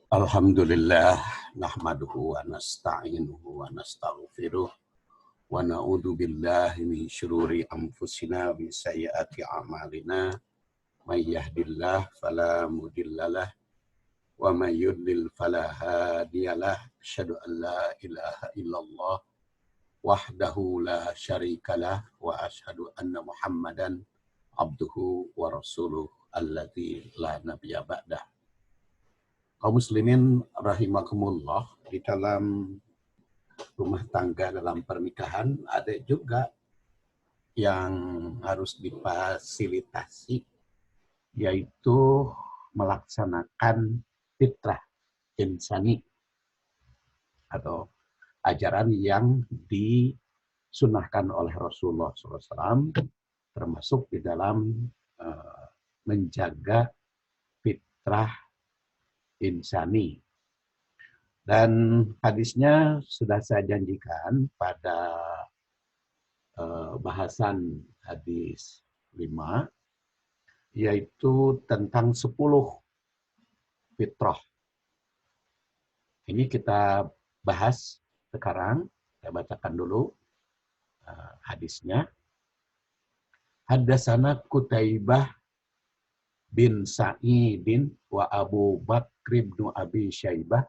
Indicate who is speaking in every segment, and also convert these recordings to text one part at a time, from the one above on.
Speaker 1: Alhamdulillah nahmaduhu wa nasta'inuhu wa nastaghfiruh wa na'udzu billahi min syururi anfusina wa min sayyiati a'malina may yahdihillahu fala mudhillalah wa may yudlil fala hadiyalah asyhadu an la ilaha illallah wahdahu la syarikalah wa asyhadu anna muhammadan abduhu wa rasuluh alladzi la nabiyya ba'dah. Kaum muslimin rahimakumullah, di dalam rumah tangga, dalam pernikahan ada juga yang harus difasilitasi, yaitu melaksanakan fitrah insani atau ajaran yang disunahkan oleh Rasulullah SAW, termasuk di dalam menjaga fitrah insani. Dan hadisnya sudah saya janjikan pada bahasan hadis 5, yaitu tentang 10 fitrah. Ini kita bahas sekarang. Saya bacakan dulu hadisnya. Haddatsana Qutaibah bin Sa'idin wa Abu Bakr bin Abi Syaibah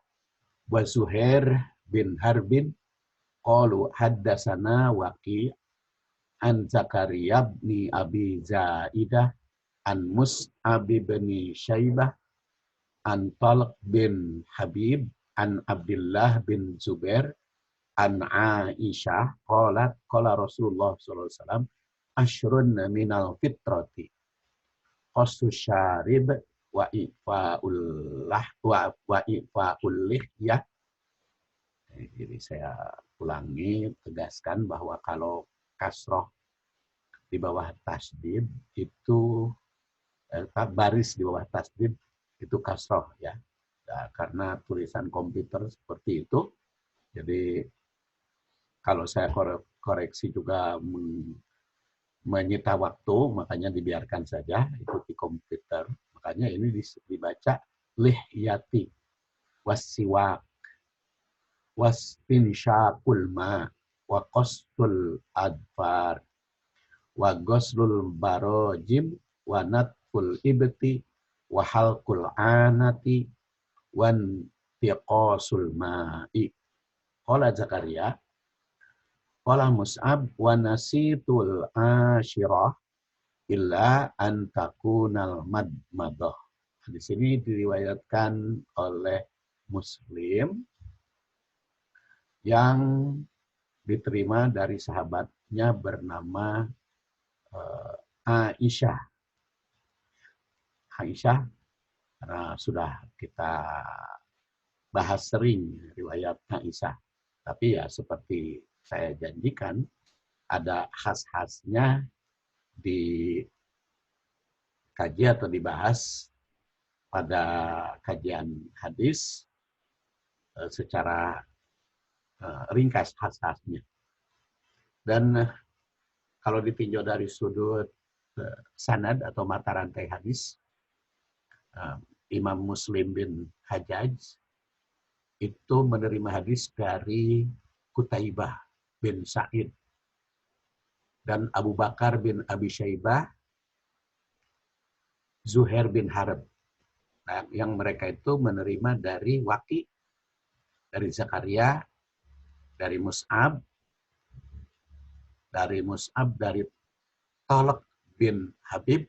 Speaker 1: wa Zuhair bin Harbin qalu haddatsana Waqi' an Zakaria bin Abi Zaidah an Mus'ab bin Syaibah an Talq bin Habib an Abdullah bin Zubair an Aisyah qalat qala Rasulullah sallallahu alaihi wasallam asyrun minal fitrati qasus syarib wa ifa'ul lihyah. Jadi saya ulangi, tegaskan bahwa kalau kasroh di bawah tasdid itu baris di bawah tasdid itu kasroh ya. Nah, karena tulisan komputer seperti itu, jadi kalau saya koreksi juga menyita waktu, makanya dibiarkan saja itu di komputer. Makanya ini dibaca lihyati wasiwak wastinsyaqul ma wa qastul adfar wa ghuslul barajim wa natful ibti wa halqul anati wan tiqasul ma'i. Qala Zakaria qala Mus'ab wa nasitul asyirah illa an takunal madmadah. Di sini diriwayatkan oleh Muslim yang diterima dari sahabatnya bernama Aisyah. Aisyah, karena sudah kita bahas sering riwayat Aisyah. Tapi ya seperti saya janjikan, ada khas-khasnya dikaji atau dibahas pada kajian hadis secara ringkas khas-khasnya. Dan kalau ditinjau dari sudut sanad atau mata rantai hadis, Imam Muslim bin Hajjaj itu menerima hadis dari Qutaibah bin Sa'id dan Abu Bakar bin Abi Syaibah, Zuhair bin Harb. Nah, yang mereka itu menerima dari Waqi', dari Zakaria, dari Mus'ab, dari Talq bin Habib,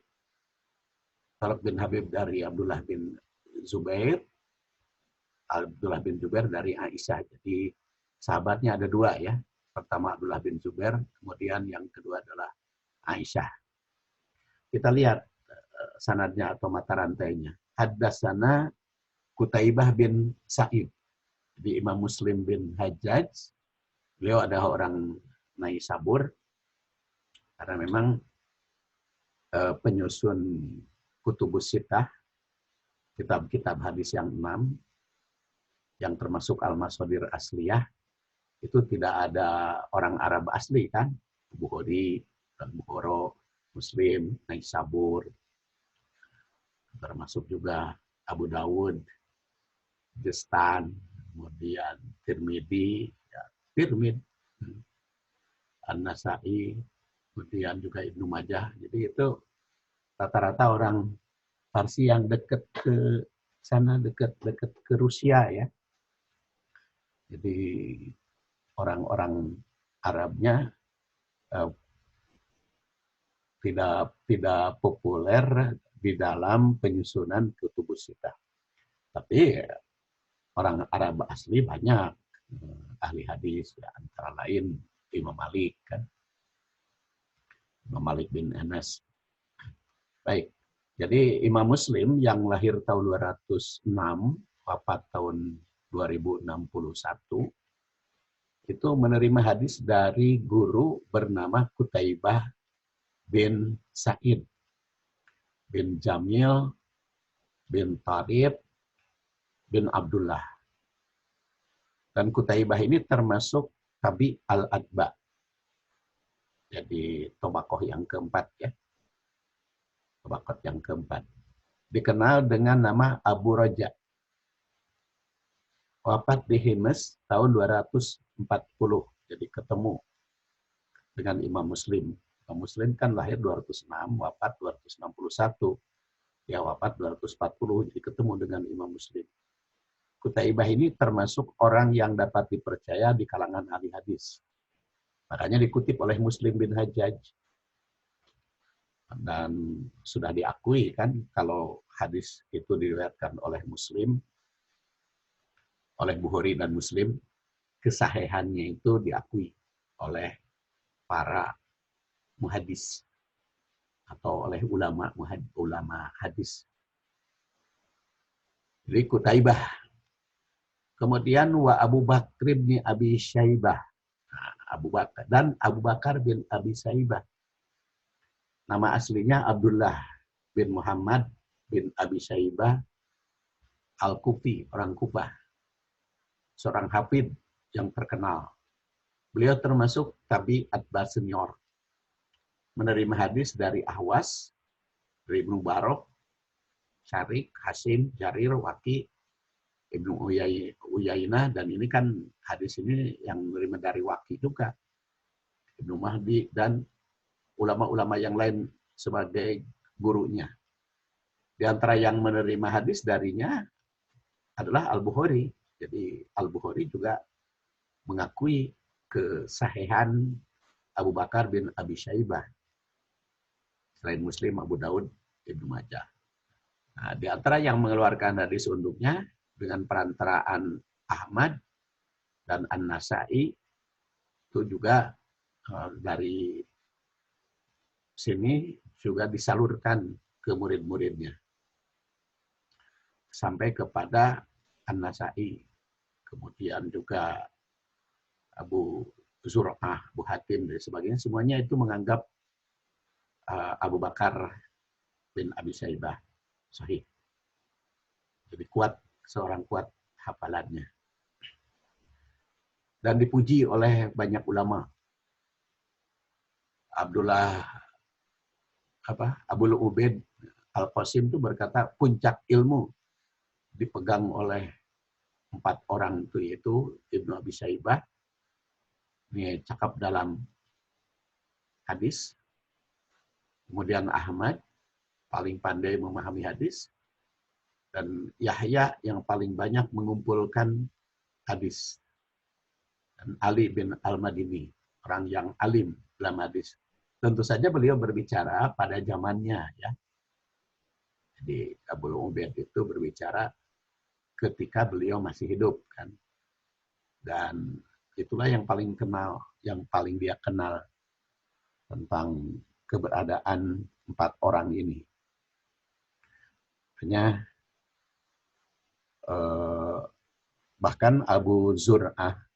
Speaker 1: Talq bin Habib dari Abdullah bin Zubair, Abdullah bin Zubair dari Aisyah. Jadi sahabatnya ada dua ya. Pertama Abdullah bin Zubair, kemudian yang kedua adalah Aisyah. Kita lihat sanadnya atau mata rantainya. Haddatsana Qutaibah bin Sa'id. Jadi Imam Muslim bin Hajjaj, beliau adalah orang Naisabur, karena memang penyusun Kutubus Sittah, kitab-kitab hadis yang 6, yang termasuk Al-Masadir Asliyah, itu tidak ada orang Arab asli kan, Bukhari, Bukhoro, Muslim, Naisabur, termasuk juga Abu Dawud, Justan, kemudian Tirmidzi, ya, Tirmidzi, An-Nasai, kemudian juga Ibnu Majah. Jadi itu rata-rata orang Parsi yang dekat ke sana, dekat-dekat ke Rusia ya. Jadi orang-orang Arabnya eh, tidak populer di dalam penyusunan kutubus sittah. Tapi orang Arab asli banyak ahli hadis, ya, antara lain Imam Malik kan, Imam Malik bin Anas. Baik, jadi Imam Muslim yang lahir tahun 206, wafat tahun 2061, itu menerima hadis dari guru bernama Qutaibah bin Sa'id bin Jamil bin Tariq bin Abdullah. Dan Qutaibah ini termasuk tabi al-adba. Jadi tobakoh yang keempat ya. Tobakoh yang keempat. Dikenal dengan nama Abu Raja. Wafat di Himes tahun 240. Jadi ketemu dengan Imam Muslim. Imam Muslim kan lahir 206, wafat 261. Ya wafat 240, jadi ketemu dengan Imam Muslim. Qutaibah ini termasuk orang yang dapat dipercaya di kalangan ahli hadis. Makanya dikutip oleh Muslim bin Hajjaj. Dan sudah diakui kan kalau hadis itu diriwayatkan oleh Muslim, oleh Bukhari dan Muslim, kesahihannya itu diakui oleh para muhadis atau oleh ulama hadis. Jadi Qutaibah. Kemudian wa Abu Bakr bin Abi Syaibah. Abu Bakar dan Abu Bakar bin Abi Syaibah. Nama aslinya Abdullah bin Muhammad bin Abi Syaibah Al-Kufi, orang Kufah. Seorang hafid yang terkenal. Beliau termasuk tabi atba senior. Menerima hadis dari Ahwas, dari Ibnu Barok, Syarik, Hasim, Jarir, Waki, Ibnu Uyainah, dan ini kan hadis ini yang menerima dari Waki juga. Ibnu Mahdi dan ulama-ulama yang lain sebagai gurunya. Di antara yang menerima hadis darinya adalah Al-Bukhari. Jadi Al-Bukhari juga mengakui kesahihan Abu Bakar bin Abi Syaibah. Selain Muslim, Abu Daud, Ibnu Majah. Nah, di antara yang mengeluarkan hadis untuknya dengan perantaraan Ahmad dan An-Nasai itu juga dari sini juga disalurkan ke murid-muridnya sampai kepada An-Nasai, kemudian juga Abu Zur'ah, Abu Hatim dan sebagainya, semuanya itu menganggap Abu Bakar bin Abi Syaibah sahih. Jadi kuat, seorang kuat hafalannya. Dan dipuji oleh banyak ulama. Abul Ubaid Al-Qasim itu berkata puncak ilmu dipegang oleh 4 orang itu, yaitu Ibnu Abi Syaibah, ini cakap dalam hadis, kemudian Ahmad paling pandai memahami hadis, dan Yahya yang paling banyak mengumpulkan hadis, dan Ali bin Al-Madini, orang yang alim dalam hadis. Tentu saja beliau berbicara pada zamannya ya. Jadi Abul Ubaid itu berbicara ketika beliau masih hidup kan. Dan itulah yang paling dia kenal tentang keberadaan 4 orang ini. Hanya bahkan Abu Zur'ah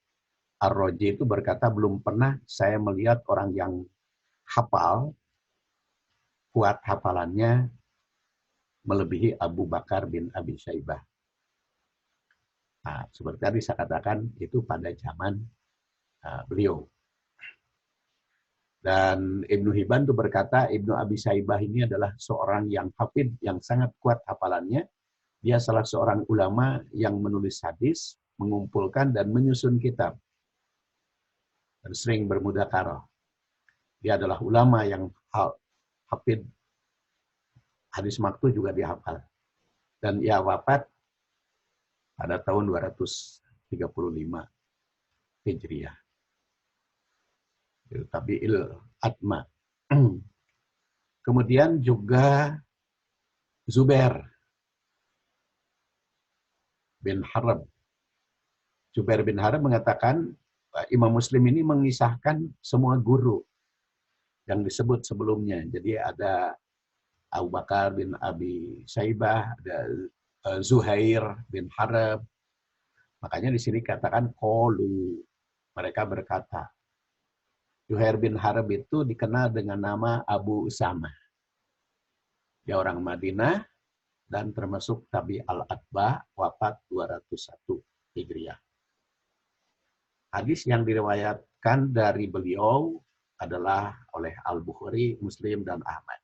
Speaker 1: Ar-Raji itu berkata, belum pernah saya melihat orang yang hafal, kuat hafalannya melebihi Abu Bakar bin Abi Syaibah. Nah, seperti tadi saya katakan, itu pada zaman beliau. Dan Ibnu Hibban itu berkata, Ibnu Abi Syaibah ini adalah seorang yang hafid, yang sangat kuat hafalannya, Dia salah seorang ulama yang menulis hadis, mengumpulkan dan menyusun kitab, dan sering bermudzakarah. Dia adalah ulama yang hafid hadis maktu juga dihafal. Dan ia wafat pada tahun 235 Hijriah. Tabi'il Atma. Kemudian juga Zubair bin Harb. Zubair bin Harb mengatakan Imam Muslim ini mengisahkan semua guru yang disebut sebelumnya. Jadi ada Abu Bakar bin Abi Saibah, ada Zuhair bin Harb. Makanya di sini katakan qalu, mereka berkata. Zuhair bin Harb itu dikenal dengan nama Abu Usama. Dia orang Madinah dan termasuk Tabi al-Atba, wafat 201 Hijriah. Hadis yang diriwayatkan dari beliau adalah oleh Al-Bukhari, Muslim, dan Ahmad.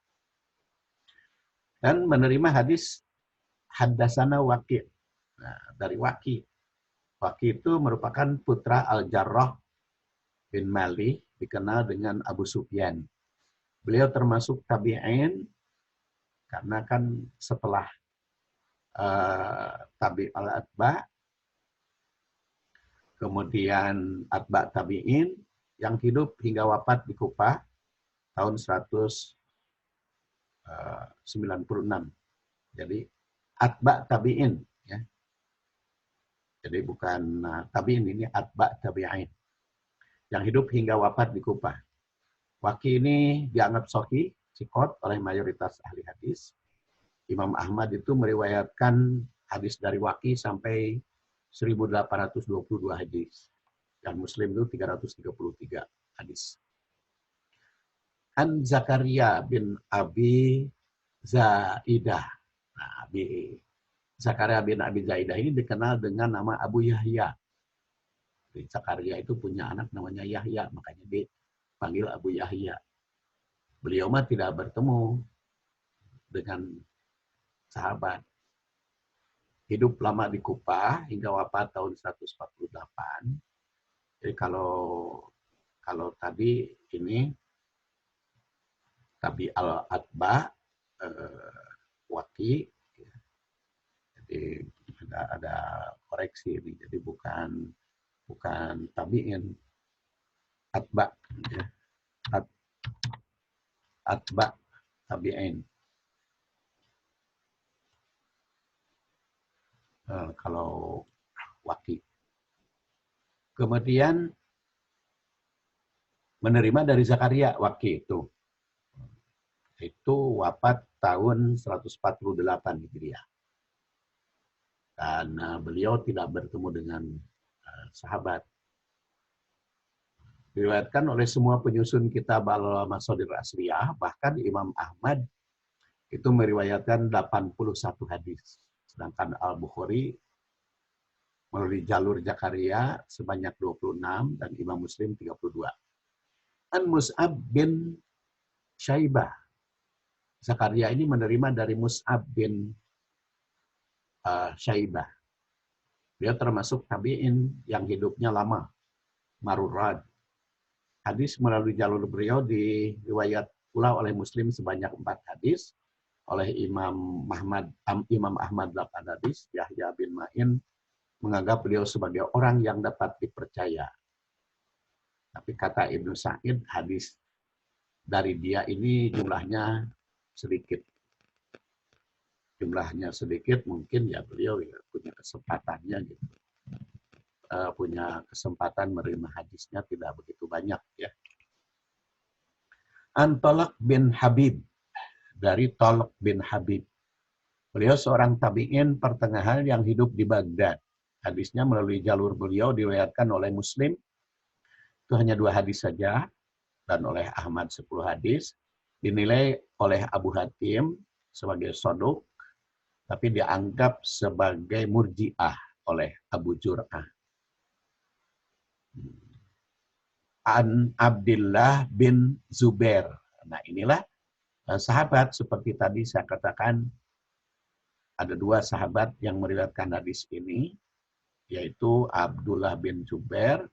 Speaker 1: Dan menerima hadis Haddasana Waqi'. Nah, dari Waqi'. Waqi' itu merupakan putra Al-Jarrah bin Malik, dikenal dengan Abu Sufyan. Beliau termasuk tabi'in, karena kan setelah Tabi al-Atba, kemudian Atba tabi'in, yang hidup hingga wafat di Kufah tahun 196. Jadi Atba tabi'in, ya. Jadi bukan tabi'in, ini Atba tabi'in, yang hidup hingga wafat di Kufah. Waqi' ini dianggap sahih, sikot oleh mayoritas ahli hadis. Imam Ahmad itu meriwayatkan hadis dari Waqi' sampai 1822 hadis. Dan Muslim itu 333 hadis. An Zakaria bin Abi Zaidah. Nah, Zakaria bin Abi Zaidah ini dikenal dengan nama Abu Yahya. Zakaria itu punya anak namanya Yahya, makanya dipanggil Abu Yahya. Beliau mah tidak bertemu dengan sahabat. Hidup lama di Kufah hingga wafat tahun 148. Jadi kalau tadi ini Tabi al-Atba, Waqi', jadi ada koreksi ini. Jadi bukan tabi'in, Atba, ya. Atba tabi'in. Kalau Waqi'. Kemudian menerima dari Zakaria Waqi' itu wafat tahun 148 Hijriah. Dan beliau tidak bertemu dengan sahabat. Diriwayatkan oleh semua penyusun kitab Al-Masadir Asliyah, bahkan Imam Ahmad itu meriwayatkan 81 hadis. Sedangkan Al-Bukhari melalui jalur Zakaria sebanyak 26 dan Imam Muslim 32. An Mus'ab bin Syaibah. Zakaria ini menerima dari Mus'ab bin Syaibah. Dia termasuk tabi'in yang hidupnya lama, marurad. Hadis melalui jalur beliau diriwayat pula oleh Muslim sebanyak 4 hadis, oleh Imam Ahmad 8 hadis. Yahya bin Ma'in menganggap beliau sebagai orang yang dapat dipercaya. Tapi kata Ibnu Sa'id, hadis dari dia ini jumlahnya sedikit. Jumlahnya sedikit, mungkin ya beliau ya punya kesempatannya gitu. Punya kesempatan menerima hadisnya tidak begitu banyak ya. An Talq bin Habib, dari Talq bin Habib. Beliau seorang tabi'in pertengahan yang hidup di Baghdad. Hadisnya melalui jalur beliau diriwayatkan oleh Muslim itu hanya 2 hadis saja, dan oleh Ahmad 10 hadis. Dinilai oleh Abu Hatim sebagai soduk, tapi dianggap sebagai murji'ah oleh Abu Jur'ah. An Abdillah bin Zubair. Nah inilah sahabat seperti tadi saya katakan, ada dua sahabat yang meriwayatkan hadis ini, yaitu Abdullah bin Zubair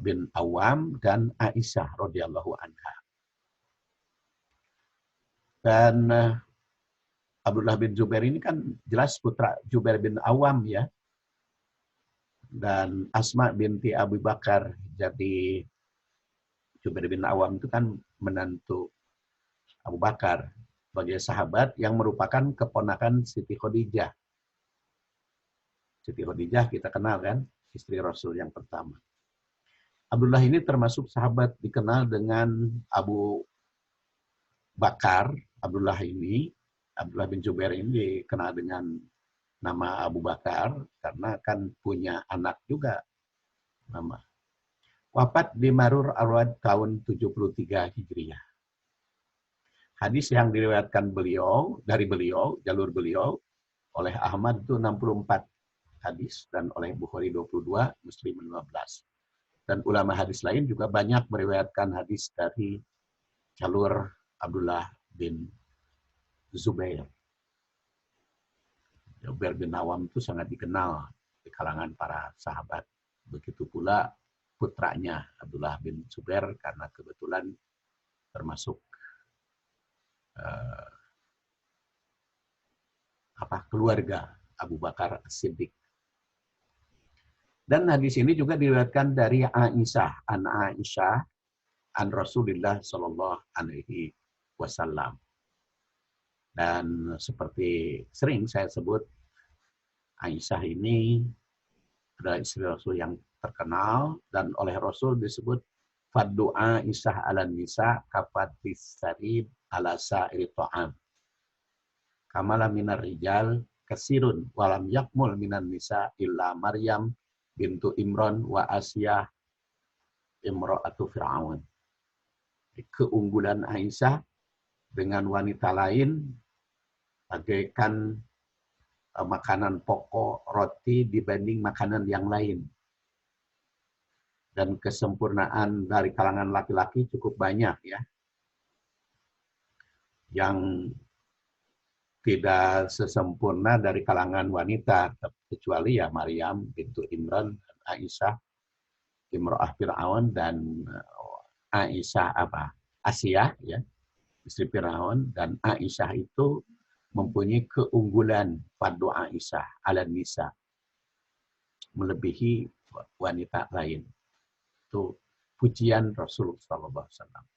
Speaker 1: bin Awam dan Aisyah radhiyallahu anha. Dan Abdullah bin Zubair ini kan jelas putra Zubair bin Awam ya. Dan Asma binti Abu Bakar. Jadi Zubair bin Awam itu kan menantu Abu Bakar sebagai sahabat yang merupakan keponakan Siti Khadijah. Siti Khadijah kita kenal kan, istri Rasul yang pertama. Abdullah ini termasuk sahabat dikenal dengan Abu Bakar. Abdullah bin Zubair ini dikenal dengan nama Abu Bakar karena kan punya anak juga nama. Wafat di Marur Arwad tahun 73 Hijriah. Hadis yang diriwayatkan jalur beliau oleh Ahmad itu 64 hadis dan oleh Bukhari 22, Muslim 15. Dan ulama hadis lain juga banyak meriwayatkan hadis dari jalur Abdullah bin Zubair. Zubair bin Awam itu sangat dikenal di kalangan para sahabat. Begitu pula putranya Abdullah bin Zubair karena kebetulan termasuk keluarga Abu Bakar As-Siddiq. Dan hadis ini juga diriwayatkan dari Aisyah, an Rasulullah Shallallahu Alaihi Wasallam. Dan seperti sering saya sebut, Aisyah ini adalah istri Rasul yang terkenal dan oleh Rasul disebut Faddu'a Aisyah ala nisa kafatis sarib ala sa'iri ta'am. Kamala minar rijal kasirun walam yakmul minan nisa illa Maryam bintu Imran wa Asiyah imra'atu Fir'aun. Keunggulan Aisyah dengan wanita lain bagaikan makanan pokok roti dibanding makanan yang lain. Dan kesempurnaan dari kalangan laki-laki cukup banyak ya. Yang tidak sesempurna dari kalangan wanita, kecuali ya Maryam bintu Imran, Aisyah, imra'ah Fir'aun, dan Asiyah ya, istri Fir'aun, dan Aisyah itu mempunyai keunggulan pada Aisyah ala nisa, melebihi wanita lain. Itu pujian Rasulullah SAW.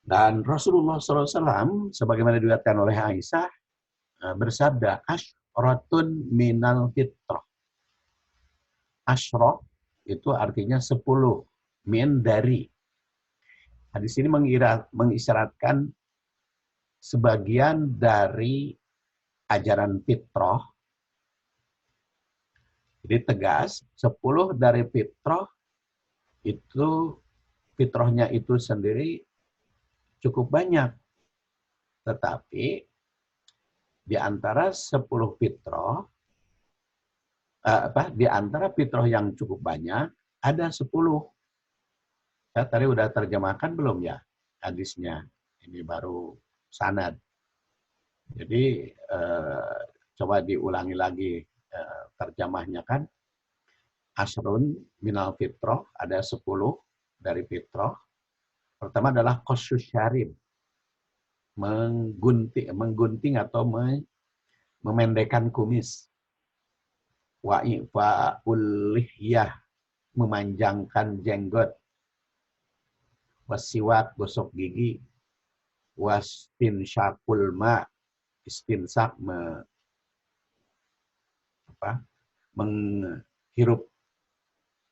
Speaker 1: Dan Rasulullah SAW, sebagaimana diriwayatkan oleh Aisyah, bersabda, Ashratun minal fitrah. Ashrah itu artinya 10, min dari. Hadis ini mengisyaratkan sebagian dari ajaran fitrah. Jadi tegas, 10 dari fitrah itu, fitrahnya itu sendiri cukup banyak. Tetapi di antara 10 fitrah, di antara fitrah yang cukup banyak, ada 10. Saya tadi udah terjemahkan belum ya hadisnya? Ini baru sanad. Jadi coba diulangi lagi terjemahnya kan. Asrun minal fitrah, ada 10 dari fitrah. Pertama adalah qasus syarib, menggunting atau memendekkan kumis. Wa'ifa'ul lihyah, memanjangkan jenggot. Wasiwak, gosok gigi. Wastinsyaqul ma, istinsak, menghirup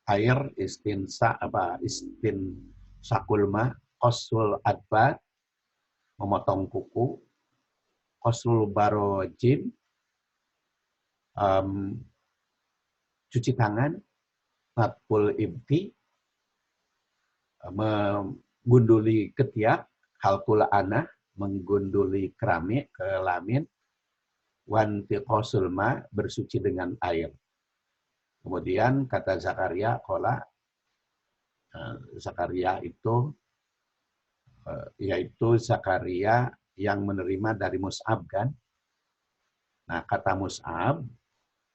Speaker 1: air, istinsaqul ma, qasul adbat, memotong kuku, qasul barojin, cuci tangan, natpul ibti, menggunduli ketiak, halkul anah, menggunduli keramik, kelamin, wanti qasul ma, bersuci dengan air. Kemudian kata Zakaria, Zakaria itu, yaitu Zakaria yang menerima dari Mus'ab kan. Nah, kata Mus'ab,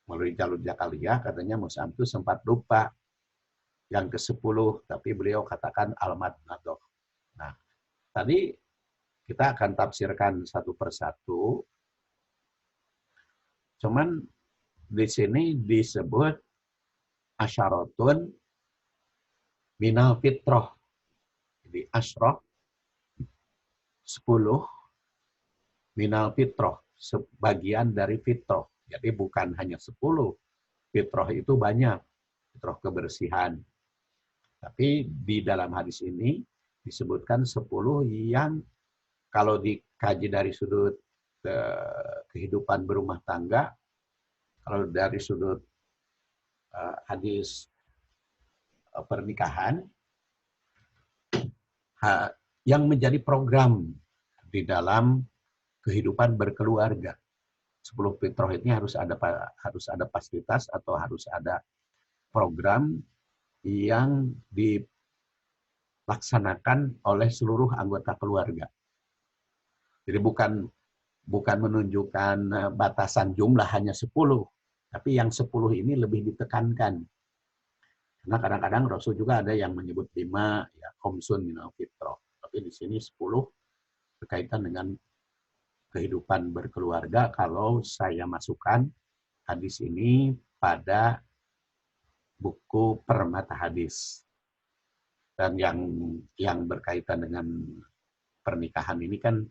Speaker 1: melalui jalur Zakaria, katanya Mus'ab itu sempat lupa yang ke-10, tapi beliau katakan al-madmadah. Nah, tadi kita akan tafsirkan satu persatu. Cuman di sini disebut asyaratun minal fitrah. Jadi asyrah 10 minal fitrah, sebagian dari fitrah. Jadi bukan hanya 10. Fitrah itu banyak, fitrah kebersihan. Tapi di dalam hadis ini disebutkan 10 yang kalau dikaji dari sudut kehidupan berumah tangga, kalau dari sudut hadis pernikahan, yang menjadi program di dalam kehidupan berkeluarga. 10 fitrah ini harus ada fasilitas atau harus ada program yang dilaksanakan oleh seluruh anggota keluarga. Jadi bukan menunjukkan batasan jumlah hanya 10, tapi yang 10 ini lebih ditekankan. Karena kadang-kadang Rasul juga ada yang menyebut 5, ya, khomsun minal fitrah. Tapi di sini 10 berkaitan dengan kehidupan berkeluarga kalau saya masukkan hadis ini pada buku Permata Hadis. Dan yang berkaitan dengan pernikahan ini kan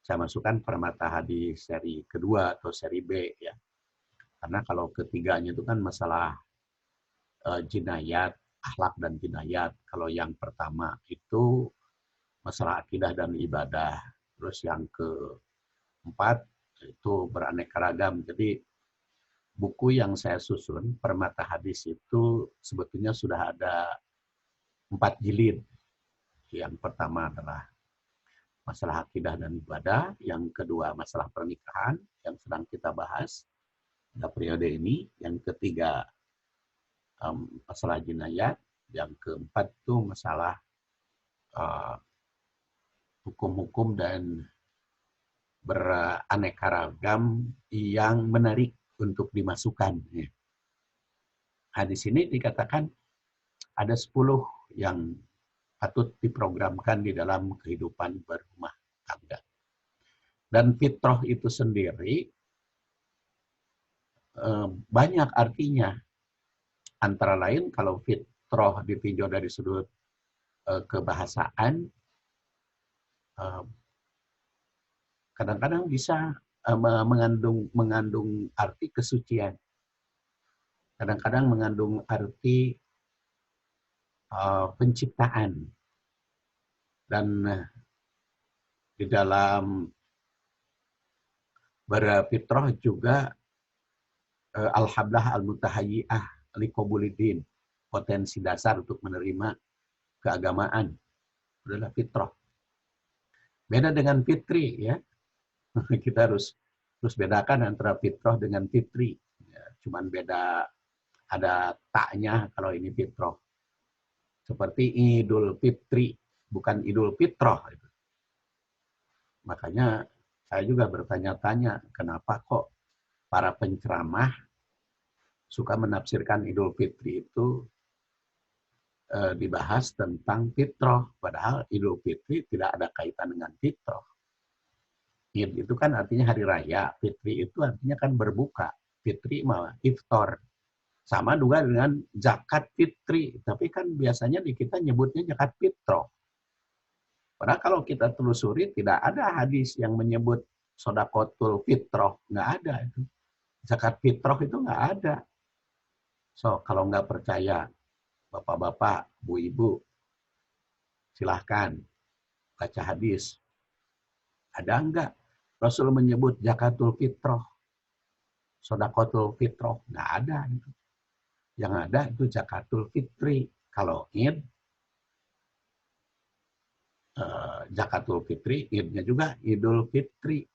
Speaker 1: saya masukkan Permata Hadis seri kedua atau seri B ya. Karena kalau ketiganya itu kan masalah jinayat, akhlak dan jinayat. Kalau yang pertama itu masalah akidah dan ibadah. Terus yang keempat itu beraneka ragam. Jadi buku yang saya susun, Permata Hadis itu sebetulnya sudah ada 4 jilid. Yang pertama adalah masalah akidah dan ibadah. Yang kedua masalah pernikahan yang sedang kita bahas pada periode ini. Yang ketiga masalah jinayat. Yang keempat itu masalah hukum-hukum dan beraneka ragam yang menarik untuk dimasukkan. Nah, di sini dikatakan ada 10 yang patut diprogramkan di dalam kehidupan berumah tangga. Dan fitrah itu sendiri banyak artinya. Antara lain kalau fitrah ditinjau dari sudut kebahasaan, kadang-kadang bisa mengandung arti kesucian. Kadang-kadang mengandung arti penciptaan. Dan di dalam berfitrah juga al-hablah al-mutahayyi'ah liqabulidin, potensi dasar untuk menerima keagamaan adalah fitrah. Beda dengan fitri ya. Kita harus bedakan antara fitrah dengan fitri. Ya, cuman beda ada taknya kalau ini fitrah. Seperti Idul Fitri, bukan Idul Fitrah. Makanya saya juga bertanya-tanya, kenapa kok para penceramah suka menafsirkan Idul Fitri itu dibahas tentang fitrah, padahal Idul Fitri tidak ada kaitan dengan fitrah. Id itu kan artinya hari raya, fitri itu artinya kan berbuka, fitri malah iftar. Sama juga dengan zakat fitri, tapi kan biasanya di kita nyebutnya zakat fitrah. Padahal kalau kita telusuri tidak ada hadis yang menyebut sodakotul fitrah, nggak ada itu. Zakat fitrah itu nggak ada. So kalau nggak percaya, bapak-bapak, bu-ibu, silahkan baca hadis. Ada enggak Rasul menyebut zakatul fitrah, sodakotul fitrah? Nggak ada itu. Yang ada itu zakatul fitri. Kalau id, zakatul fitri, idnya juga idul fitri.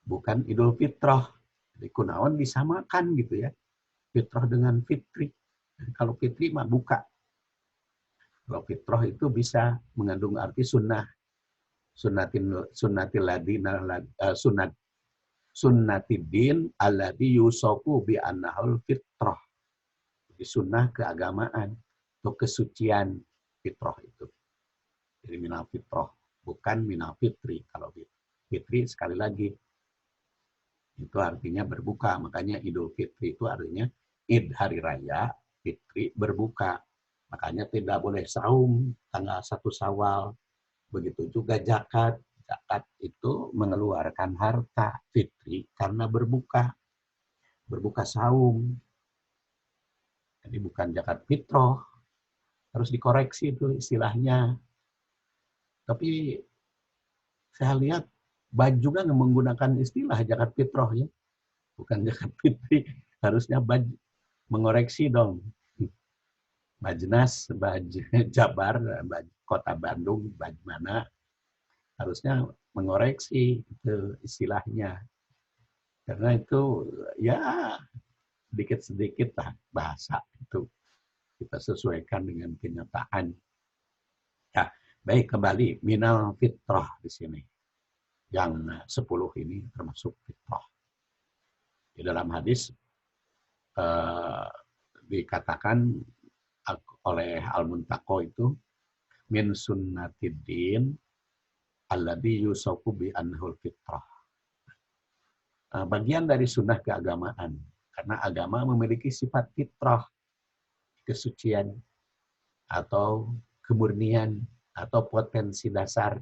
Speaker 1: Bukan idul fitrah. Jadi kunaon disamakan gitu ya. Fitrah dengan fitri. Kalau fitri mah buka. Kalau fitrah itu bisa mengandung arti sunnah. sunnatil ladina sunnatiddin alladhi yusoku bi annahul fitrah. Jadi sunnah keagamaan atau kesucian fitrah itu. Jadi minal fitrah, bukan minal fitri. Kalau fitri sekali lagi itu artinya berbuka. Makanya Idul Fitri itu artinya Id hari raya, Fitri berbuka. Makanya tidak boleh saum tanggal 1 Syawal. Begitu juga zakat. Zakat itu mengeluarkan harta fitri karena berbuka. Berbuka saum. Jadi bukan zakat fitrah. Harus dikoreksi itu istilahnya. Tapi saya lihat banyak juga menggunakan istilah zakat fitrah ya. Bukan zakat fitri. Harusnya mengoreksi dong. Bajnas, Jabar, Kota Bandung, bagaimana harusnya mengoreksi itu istilahnya. Karena itu ya sedikit-sedikit lah bahasa itu kita sesuaikan dengan kenyataan. Ya, baik kembali minal fitrah di sini. Yang 10 ini termasuk fitrah. Di dalam hadis dikatakan oleh Al-Muntaqo itu min sunnatiddin alladhi yusaku bi anhul fitrah. Bagian dari sunnah keagamaan. Karena agama memiliki sifat fitrah, kesucian, atau kemurnian, atau potensi dasar.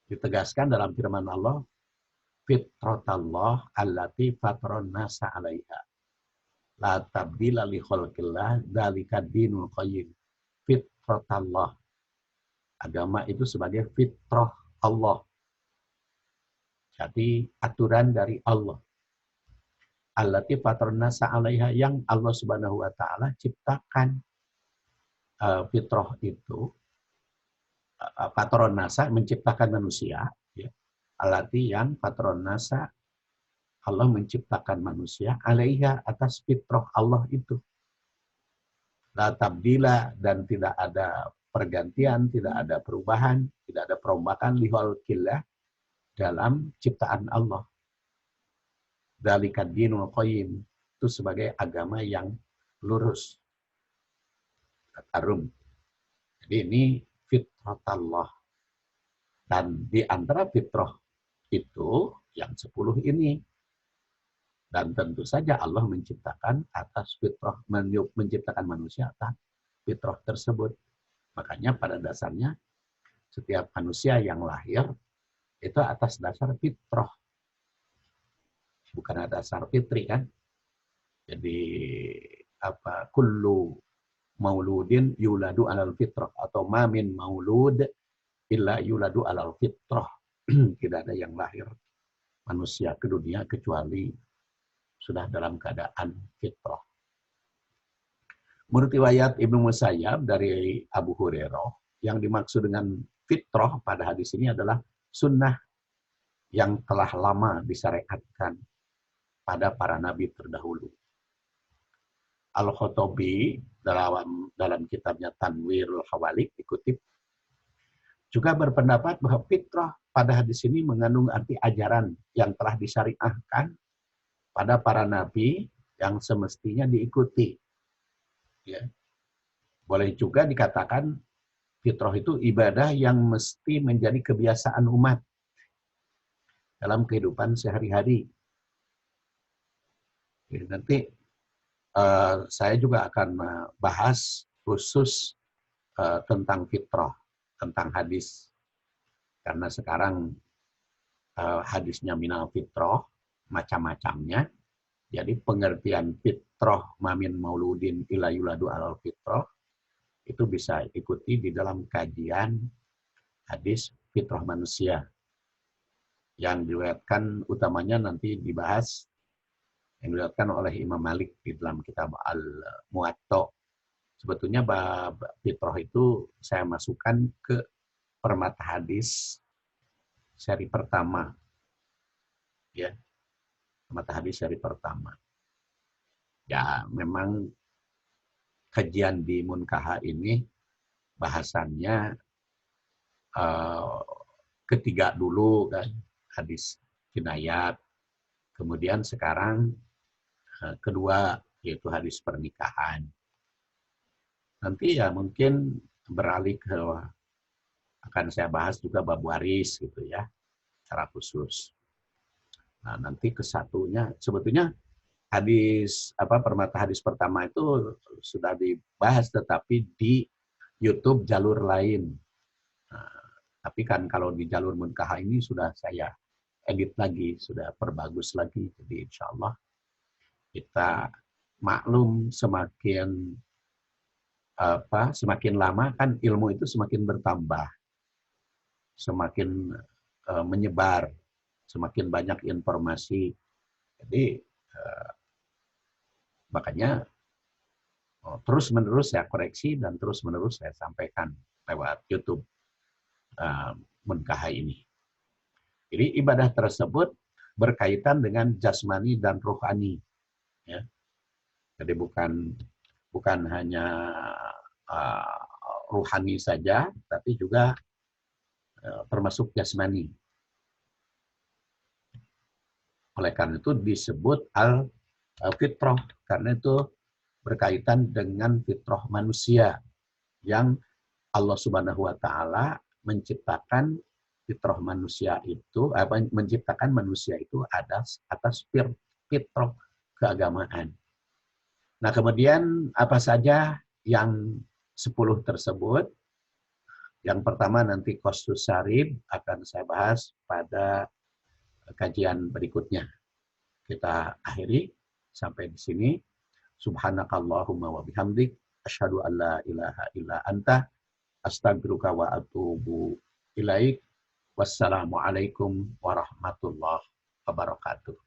Speaker 1: Ditegaskan dalam firman Allah, fitratallah allati fatron nasa alaiha. La tabdila li khalqillah dzalika dinul qayyim. Fitratallah. Agama itu sebagai fitrah Allah. Jadi aturan dari Allah. Allati fatarna sa'alaiha yang Allah Subhanahu wa taala ciptakan. Fitrah itu patronasa menciptakan manusia ya. Allati yang patronasa Allah menciptakan manusia alaiha atas fitrah Allah itu. La tabdila dan tidak ada pergantian, tidak ada perubahan, tidak ada perombakan lihol killah dalam ciptaan Allah. Dzalika dinul qayyim itu sebagai agama yang lurus. Tarum. Jadi ini fitratallah. Dan di antara fitrah itu yang 10 ini. Dan tentu saja Allah menciptakan atas fitrah, menciptakan manusia atas fitrah tersebut. Makanya pada dasarnya setiap manusia yang lahir itu atas dasar fitrah. Bukan atas dasar fitri kan. Jadi kullu mauludin yuladu alal fitrah atau mamin maulud illa yuladu alal fitrah. Tidak ada yang lahir manusia ke dunia kecuali sudah dalam keadaan fitrah. Menurut riwayat Ibnu Musayyab dari Abu Hurairah, yang dimaksud dengan fitrah pada hadis ini adalah sunnah yang telah lama disyariatkan pada para nabi terdahulu. Al-Khattabi dalam kitabnya Tanwirul Hawalik dikutip juga berpendapat bahwa fitrah pada hadis ini mengandung arti ajaran yang telah disyariatkan pada para nabi yang semestinya diikuti. Ya. Boleh juga dikatakan fitrah itu ibadah yang mesti menjadi kebiasaan umat dalam kehidupan sehari-hari. Nanti saya juga akan bahas khusus tentang fitrah, tentang hadis. Karena sekarang hadisnya minal fitrah, macam-macamnya. Jadi pengertian fitrah mamin mauludin ila yuladu alal fitrah itu bisa ikuti di dalam kajian hadis fitrah manusia yang diriwayatkan utamanya nanti dibahas yang diriwayatkan oleh Imam Malik di dalam kitab Al-Muwatta. Sebetulnya bab fitrah itu saya masukkan ke permata hadis seri pertama. Ya. Permata hadis seri pertama. Ya, memang kajian di Munkaha ini bahasannya ketiga dulu kan, hadis kinayat. Kemudian sekarang kedua yaitu hadis pernikahan. Nanti ya mungkin beralih ke akan saya bahas juga bab waris gitu ya, secara khusus. Nah, nanti kesatunya sebetulnya permata hadis pertama itu sudah dibahas tetapi di YouTube jalur lain. Nah, tapi kan kalau di jalur Munkaha ini sudah saya edit lagi, sudah perbagus lagi. Jadi insya Allah kita maklum semakin lama kan ilmu itu semakin bertambah, semakin menyebar, semakin banyak informasi. Jadi makanya terus-menerus saya koreksi dan terus-menerus saya sampaikan lewat YouTube Munkaha ini. Jadi ibadah tersebut berkaitan dengan jasmani dan rohani. Ya. Jadi bukan hanya rohani saja, tapi juga termasuk jasmani. Oleh karena itu disebut al-fitrah, karena itu berkaitan dengan fitrah manusia yang Allah Subhanahu wa taala menciptakan fitrah manusia itu menciptakan manusia itu atas fitrah keagamaan. Nah, kemudian apa saja yang 10 tersebut? Yang pertama nanti Qasdus Sarib akan saya bahas pada kajian berikutnya. Kita akhiri sampai di sini. Subhanakallahumma wa bihamdik asyhadu an la ilaha illa anta astaghfiruka wa atubu ilaik. Wassalamualaikum warahmatullahi wabarakatuh.